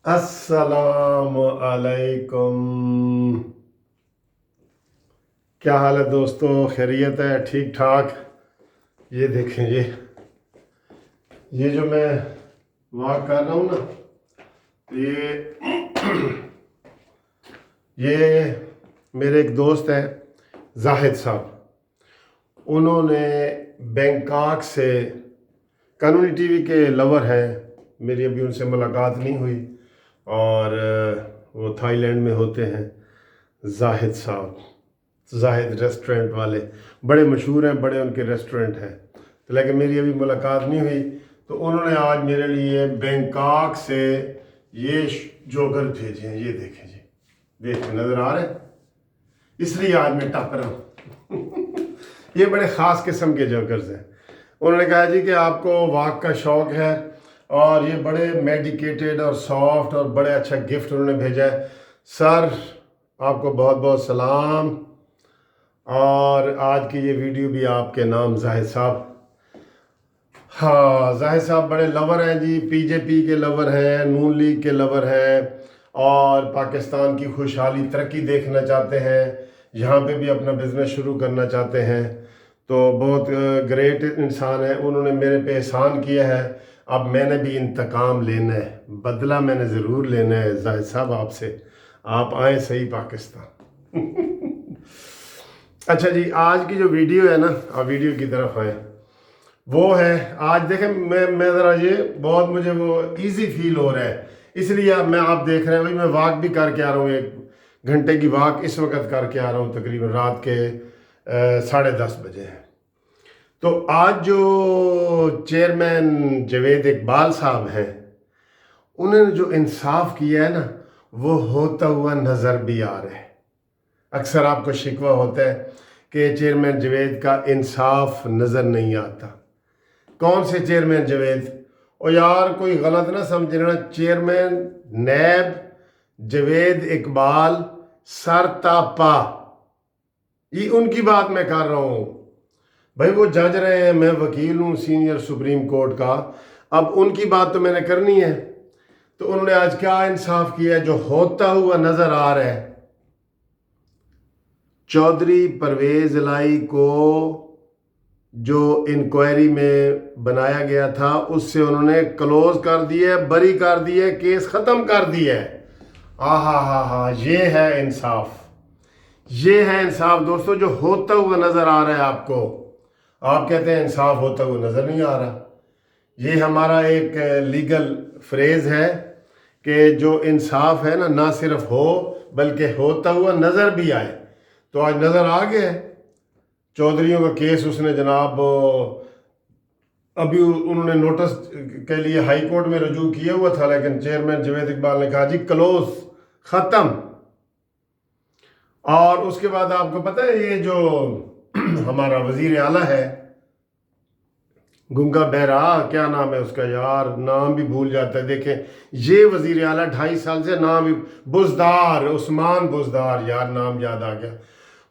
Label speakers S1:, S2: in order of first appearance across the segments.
S1: السلام علیکم. کیا حال ہے دوستو؟ خیریت ہے؟ ٹھیک ٹھاک. یہ دیکھیں، یہ جو میں واک کر رہا ہوں نا، یہ میرے ایک دوست ہیں زاہد صاحب. انہوں نے بینکاک سے، قانونی ٹی وی کے لور ہیں، میری ابھی ان سے ملاقات نہیں ہوئی، اور وہ تھائی لینڈ میں ہوتے ہیں. زاہد صاحب، زاہد ریسٹورنٹ والے بڑے مشہور ہیں، بڑے ان کے ریسٹورنٹ ہیں، لیکن میری ابھی ملاقات نہیں ہوئی. تو انہوں نے آج میرے لیے بینکاک سے یہ جوگر بھیجے ہیں. یہ دیکھیں جی، دیکھیں نظر آ رہے ہیں؟ اس لیے آج میں ٹپ رہا ہوں. یہ بڑے خاص قسم کے جوگرز ہیں. انہوں نے کہا جی کہ آپ کو واک کا شوق ہے، اور یہ بڑے میڈیکیٹڈ اور سافٹ اور بڑے اچھا گفٹ انہوں نے بھیجا ہے. سر، آپ کو بہت بہت سلام. اور آج کی یہ ویڈیو بھی آپ کے نام، زاہد صاحب. ہاں، زاہد صاحب بڑے لور ہیں جی، پی جے پی کے لور ہیں، نون لیگ کے لور ہیں، اور پاکستان کی خوشحالی ترقی دیکھنا چاہتے ہیں، یہاں پہ بھی اپنا بزنس شروع کرنا چاہتے ہیں. تو بہت گریٹ انسان ہے. انہوں نے میرے پہ احسان کیا ہے، اب میں نے بھی انتقام لینا ہے، بدلہ میں نے ضرور لینا ہے. زاہد صاحب، آپ سے آپ آئیں صحیح پاکستان. اچھا جی، آج کی جو ویڈیو ہے نا، آپ ویڈیو کی طرف آئیں. وہ ہے، آج دیکھیں میں ذرا، یہ بہت مجھے وہ ایزی فیل ہو رہا ہے، اس لیے میں آپ دیکھ رہے ہیں. میں واک بھی کر کے آ رہا ہوں، 1 گھنٹے کی واک اس وقت کر کے آ رہا ہوں، تقریباً رات کے 10:30 بجے ہیں. تو آج جو چیئرمین جوید اقبال صاحب ہیں، انہوں نے جو انصاف کیا ہے نا، وہ ہوتا ہوا نظر بھی آ رہا ہے. اکثر آپ کو شکوہ ہوتا ہے کہ چیئرمین جوید کا انصاف نظر نہیں آتا. کون سے چیئرمین جوید؟ او یار، کوئی غلط نہ سمجھنا، چیئرمین نیب جوید اقبال سرتاپا، یہ ان کی بات میں کر رہا ہوں. بھائی وہ جج رہے ہیں، میں وکیل ہوں سینئر سپریم کورٹ کا، اب ان کی بات تو میں نے کرنی ہے. تو انہوں نے آج کیا انصاف کیا ہے جو ہوتا ہوا نظر آ رہا ہے؟ چودھری پرویز الہی کو جو انکوائری میں بنایا گیا تھا، اس سے انہوں نے کلوز کر دیا ہے، بری کر دیا ہے، کیس ختم کر دیا ہے. ہاں، یہ ہے انصاف. یہ ہے انصاف دوستو، جو ہوتا ہوا نظر آ رہا ہے آپ کو. آپ کہتے ہیں انصاف ہوتا ہوا نظر نہیں آ رہا. یہ ہمارا ایک لیگل فریز ہے کہ جو انصاف ہے نا، نہ صرف ہو بلکہ ہوتا ہوا نظر بھی آئے. تو آج نظر آ گیا ہے. چودھریوں کا کیس اس نے جناب ابھی انہوں نے نوٹس کے لیے ہائی کورٹ میں رجوع کیا ہوا تھا، لیکن چیئرمین جوید اقبال نے کہا جی کلوز، ختم. اور اس کے بعد آپ کو پتہ ہے، یہ جو ہمارا وزیر اعلیٰ ہے، گنگا بہرا، کیا نام ہے اس کا یار، نام بھی بھول جاتا ہے. دیکھیں یہ وزیر اعلیٰ 2.5 سال سے نام، بزدار، عثمان بزدار، یار نام یاد آ گیا.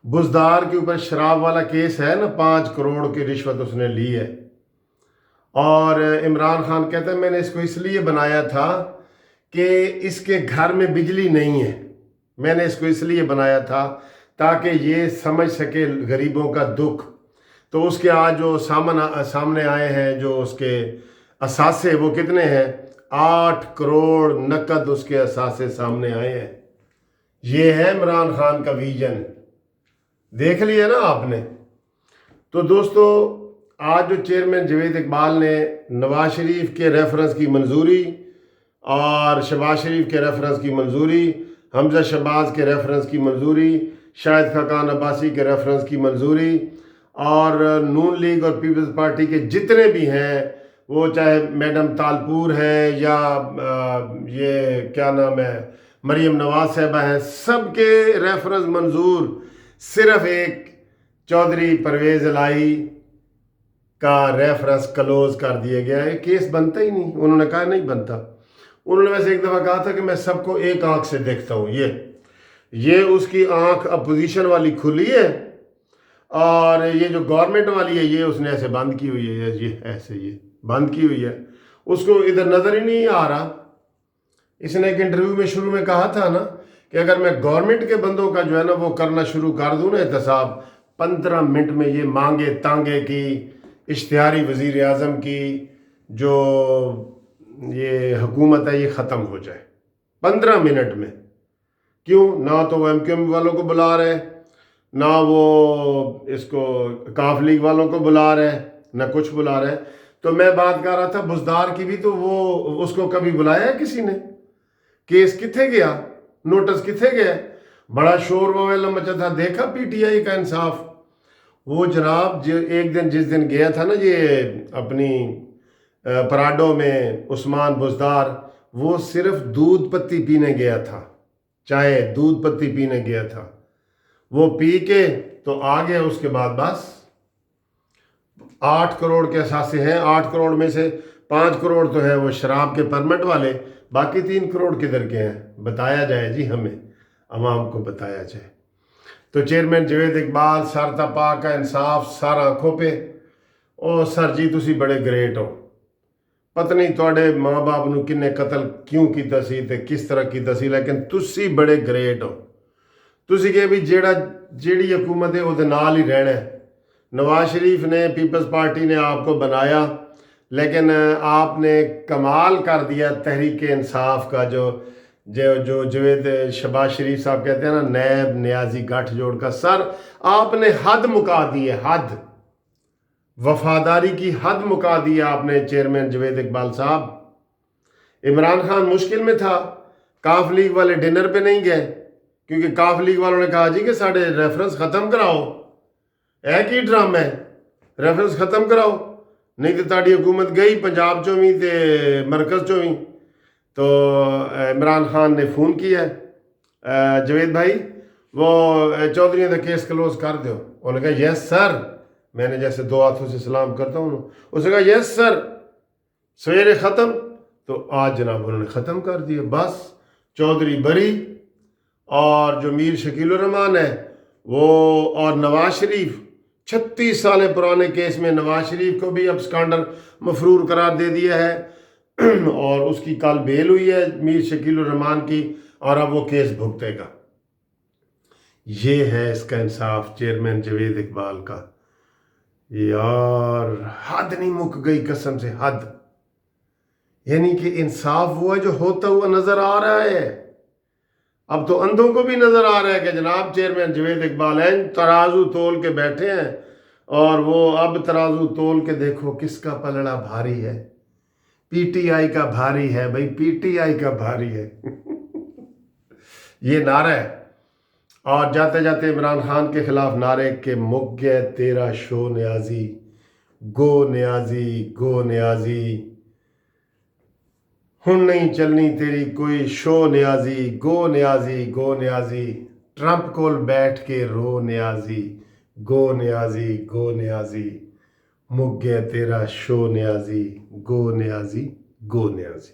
S1: بزدار کے اوپر شراب والا کیس ہے نا، 5 کروڑ کی رشوت اس نے لی ہے. اور عمران خان کہتا ہے میں نے اس کو اس لیے بنایا تھا کہ اس کے گھر میں بجلی نہیں ہے، میں نے اس کو اس لیے بنایا تھا تاکہ یہ سمجھ سکے غریبوں کا دکھ. تو اس کے آج جو سامنے آئے ہیں، جو اس کے اثاثے، وہ کتنے ہیں؟ 8 کروڑ نقد اس کے اثاثے سامنے آئے ہیں. یہ ہے عمران خان کا ویژن. دیکھ لیا نا آپ نے. تو دوستو، آج جو چیئرمین جوید اقبال نے نواز شریف کے ریفرنس کی منظوری، اور شہباز شریف کے ریفرنس کی منظوری، حمزہ شہباز کے ریفرنس کی منظوری، شاہد خاقان عباسی کے ریفرنس کی منظوری، اور نون لیگ اور پیپلز پارٹی کے جتنے بھی ہیں، وہ چاہے میڈم تالپور ہیں یا یہ کیا نام ہے، مریم نواز صاحبہ ہیں، سب کے ریفرنس منظور. صرف ایک چودھری پرویز الہی کا ریفرنس کلوز کر دیا گیا ہے. کیس بنتا ہی نہیں. انہوں نے کہا نہیں بنتا. انہوں نے ویسے ایک دفعہ کہا تھا کہ میں سب کو ایک آنکھ سے دیکھتا ہوں. یہ اس کی آنکھ اپوزیشن والی کھلی ہے، اور یہ جو گورنمنٹ والی ہے یہ اس نے ایسے بند کی ہوئی ہے. یہ ایسے یہ بند کی ہوئی ہے، اس کو ادھر نظر ہی نہیں آ رہا. اس نے ایک انٹرویو میں شروع میں کہا تھا نا کہ اگر میں گورنمنٹ کے بندوں کا جو ہے نا وہ کرنا شروع کر دوں نا احتساب، 15 منٹ میں یہ مانگے تانگے کی اشتہاری وزیر اعظم کی جو یہ حکومت ہے یہ ختم ہو جائے 15 منٹ میں۔ کیوں؟ نہ تو وہ MQM والوں کو بلا رہے، نہ وہ اس کو کاف لیگ والوں کو بلا رہے، نہ کچھ بلا رہے۔ تو میں بات کر رہا تھا بزدار کی بھی، تو وہ اس کو کبھی بلایا ہے کسی نے؟ کیس کتھے گیا؟ نوٹس کتھے گیا؟ بڑا شور وویلا مچا تھا، دیکھا PTI کا انصاف؟ وہ جناب جو ایک دن جس دن گیا تھا نا یہ اپنی پراڈو میں عثمان بزدار، وہ صرف دودھ پتی پینے گیا تھا، چائے دودھ پتی پینے گیا تھا، وہ پی کے تو آ گیا۔ اس کے بعد بس 8 کروڑ کے اثاثے ہیں، 8 کروڑ میں سے 5 کروڑ تو ہے وہ شراب کے پرمٹ والے، باقی 3 کروڑ کدھر کے ہیں؟ بتایا جائے جی، ہمیں عوام کو بتایا جائے۔ تو چیئرمین جاوید اقبال سر تپا کا انصاف سر آنکھوں پہ، او سر جی تسی بڑے گریٹ ہو، پتہ نہیں توڑے ماں باپ نو کنے قتل کیوں کیتا سی تے کس طرح کیتا سی، لیکن تسی بڑے گریٹ ہو۔ تسی کہ بھی جیڑی حکومت ہے وہ دے نال ہی رہنا ہے۔ نواز شریف نے، پیپلز پارٹی نے آپ کو بنایا، لیکن آپ نے کمال کر دیا تحریک انصاف کا، جو جوید شہباز شریف صاحب کہتے ہیں نا نیب نیازی گٹھ جوڑ کا، سر آپ نے حد مکا دی ہے، حد وفاداری کی حد مکا دی ہے آپ نے چیئرمین جاوید اقبال صاحب۔ عمران خان مشکل میں تھا، کاف لیگ والے ڈنر پہ نہیں گئے کیونکہ کاف لیگ والوں نے کہا جی کہ ساڑھے ریفرنس ختم کراؤ، ایک ہی ڈرامہ ہے، ریفرنس ختم کراؤ نہیں تو تاڑی حکومت گئی پنجاب چوں بھی تے مرکز چوں بھی۔ تو عمران خان نے فون کیا ہے جاوید بھائی وہ چودھریوں کا کیس کلوز کر دیو۔ انہوں نے کہا یس سر، میں نے جیسے 2 ہاتھوں سے سلام کرتا ہوں، اس نے کہا یس سر، سویرے ختم۔ تو آج جناب انہوں نے ختم کر دیا، بس چودھری بری، اور جو میر شکیل الرحمان ہے وہ، اور نواز شریف 36 سال پرانے کیس میں نواز شریف کو بھی اب سکانڈر مفرور قرار دے دیا ہے، اور اس کی کل بیل ہوئی ہے میر شکیل الرحمان کی، اور اب وہ کیس بھگتے گا۔ یہ ہے اس کا انصاف چیئرمین جاوید اقبال کا۔ یار حد نہیں مک گئی قسم سے، حد، یعنی کہ انصاف ہوا جو ہوتا ہوا نظر آ رہا ہے۔ اب تو اندھوں کو بھی نظر آ رہا ہے کہ جناب چیئرمین جاوید اقبال ہیں ترازو تول کے بیٹھے ہیں، اور وہ اب ترازو تول کے دیکھو کس کا پلڑا بھاری ہے، PTI کا بھاری ہے بھائی، PTI کا بھاری ہے۔ یہ نعرہ ہے، اور جاتے جاتے عمران خان کے خلاف نعرے کہ مک گئے تیرا شو نیازی، گو نیازی گو نیازی، ہن نہیں چلنی تیری کوئی شو نیازی، گو نیازی گو نیازی، ٹرمپ کول بیٹھ کے رو نیازی، گو نیازی گو نیازی، مک گیا تیرا شو نیازی، گو نیازی گو نیازی۔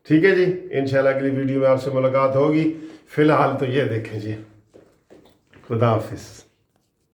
S1: ٹھیک ہے جی، انشاءاللہ اگلی ویڈیو میں آپ سے ملاقات ہوگی، فی الحال تو یہ دیکھیں جی، خدا حافظ۔